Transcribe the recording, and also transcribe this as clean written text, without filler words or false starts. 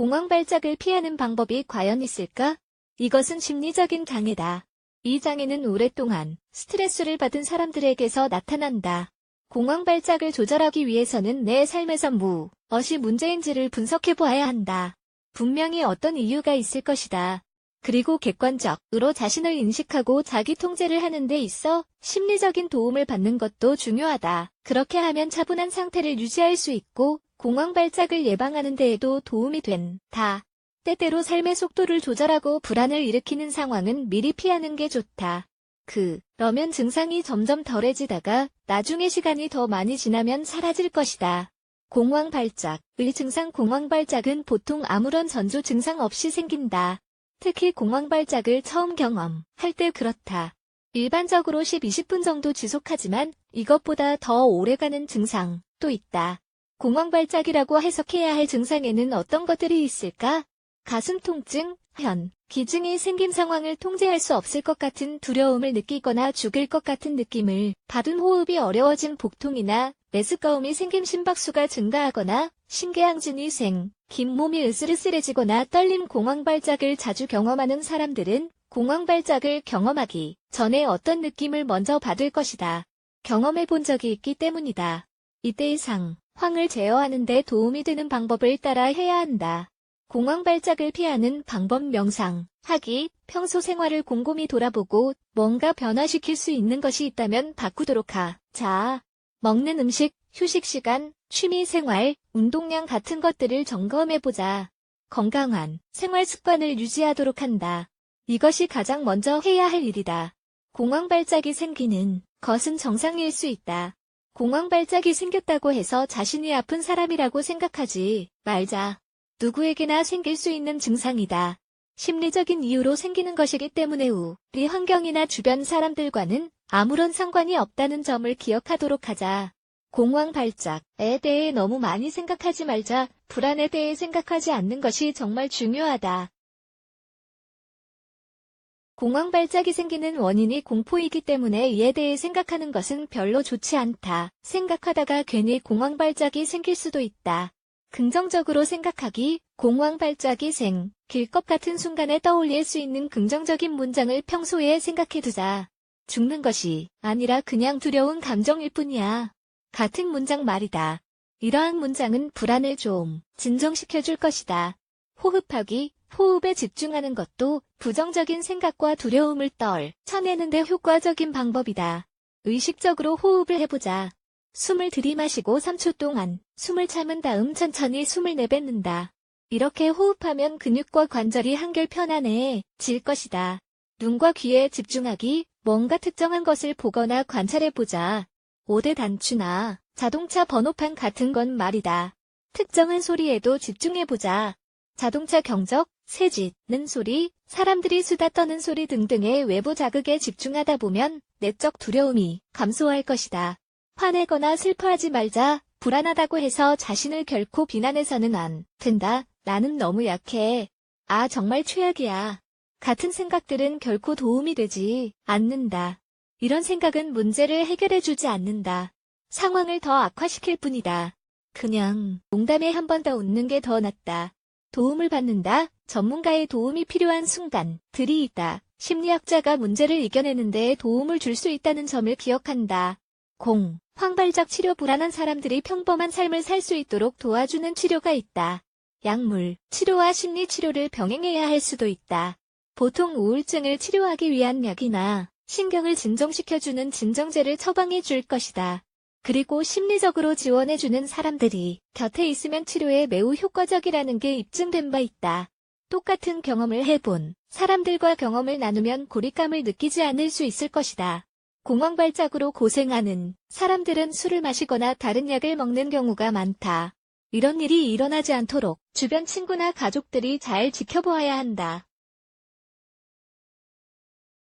공황 발작을 피하는 방법이 과연 있을까? 이것은 심리적인 장애다. 이 장애는 오랫동안 스트레스를 받은 사람들에게서 나타난다. 공황 발작을 조절하기 위해서는 내 삶에서 무엇이 문제인지를 분석해 보아야 한다. 분명히 어떤 이유가 있을 것이다. 그리고 객관적으로 자신을 인식하고 자기 통제를 하는 데 있어 심리적인 도움을 받는 것도 중요하다. 그렇게 하면 차분한 상태를 유지할 수 있고 공황 발작을 예방하는 데에도 도움이 된다. 때때로 삶의 속도를 조절하고 불안을 일으키는 상황은 미리 피하는 게 좋다. 그러면 증상이 점점 덜해지다가 나중에 시간이 더 많이 지나면 사라질 것이다. 공황 발작의 증상. 공황 발작은 보통 아무런 전조 증상 없이 생긴다. 특히 공황 발작을 처음 경험할 때 그렇다. 일반적으로 10-20분 정도 지속하지만 이것보다 더 오래가는 증상도 있다. 공황 발작이라고 해석해야 할 증상에는 어떤 것들이 있을까? 가슴 통증, 기증이 생긴 상황을 통제할 수 없을 것 같은 두려움을 느끼거나 죽을 것 같은 느낌을 받은 호흡이 어려워진 복통이나 메스꺼움이 생김 심박수가 증가하거나 심계항진이 긴 몸이 으슬으슬해지거나 떨림. 공황 발작을 자주 경험하는 사람들은 공황 발작을 경험하기 전에 어떤 느낌을 먼저 받을 것이다. 경험해 본 적이 있기 때문이다. 이때의 상황을 제어하는 데 도움이 되는 방법을 따라 해야 한다. 공황 발작을 피하는 방법. 명상하기. 평소 생활을 곰곰이 돌아보고 뭔가 변화시킬 수 있는 것이 있다면 바꾸도록 하자. 먹는 음식, 휴식 시간, 취미 생활, 운동량 같은 것들을 점검해보자. 건강한 생활 습관을 유지하도록 한다. 이것이 가장 먼저 해야 할 일이다. 공황 발작이 생기는 것은 정상일 수 있다. 공황 발작이 생겼다고 해서 자신이 아픈 사람이라고 생각하지 말자. 누구에게나 생길 수 있는 증상이다. 심리적인 이유로 생기는 것이기 때문에 우리 환경이나 주변 사람들과는 아무런 상관이 없다는 점을 기억하도록 하자. 공황 발작에 대해 너무 많이 생각하지 말자. 불안에 대해 생각하지 않는 것이 정말 중요하다. 공황 발작이 생기는 원인이 공포이기 때문에 이에 대해 생각하는 것은 별로 좋지 않다. 생각하다가 괜히 공황 발작이 생길 수도 있다. 긍정적으로 생각하기. 공황 발작이 생길 것 같은 순간에 떠올릴 수 있는 긍정적인 문장을 평소에 생각해두자. 죽는 것이 아니라 그냥 두려운 감정일 뿐이야. 같은 문장 말이다. 이러한 문장은 불안을 좀 진정시켜줄 것이다. 호흡하기. 호흡에 집중하는 것도 부정적인 생각과 두려움을 떨쳐내는 데 효과적인 방법이다. 의식적으로 호흡을 해보자. 숨을 들이마시고 3초 동안 숨을 참은 다음 천천히 숨을 내뱉는다. 이렇게 호흡하면 근육과 관절이 한결 편안해질 것이다. 눈과 귀에 집중하기. 뭔가 특정한 것을 보거나 관찰해보자. 5대 단추나 자동차 번호판 같은 건 말이다. 특정한 소리에도 집중해보자. 자동차 경적, 새 짖는 소리, 사람들이 수다 떠는 소리 등등의 외부 자극에 집중하다 보면 내적 두려움이 감소할 것이다. 화내거나 슬퍼하지 말자. 불안하다고 해서 자신을 결코 비난해서는 안 된다. 나는 너무 약해. 아, 정말 최악이야. 같은 생각들은 결코 도움이 되지 않는다. 이런 생각은 문제를 해결해주지 않는다. 상황을 더 악화시킬 뿐이다. 그냥 농담에 한 번 더 웃는 게 더 낫다. 도움을 받는다. 전문가의 도움이 필요한 순간들이 있다. 심리학자가 문제를 이겨내는 데 도움을 줄 수 있다는 점을 기억한다. 공황 발작 치료. 불안한 사람들이 평범한 삶을 살 수 있도록 도와주는 치료가 있다. 약물 치료와 심리 치료를 병행해야 할 수도 있다. 보통 우울증을 치료하기 위한 약이나 신경을 진정시켜주는 진정제를 처방해 줄 것이다. 그리고 심리적으로 지원해주는 사람들이 곁에 있으면 치료에 매우 효과적이라는 게 입증된 바 있다. 똑같은 경험을 해본 사람들과 경험을 나누면 고립감을 느끼지 않을 수 있을 것이다. 공황 발작으로 고생하는 사람들은 술을 마시거나 다른 약을 먹는 경우가 많다. 이런 일이 일어나지 않도록 주변 친구나 가족들이 잘 지켜보아야 한다.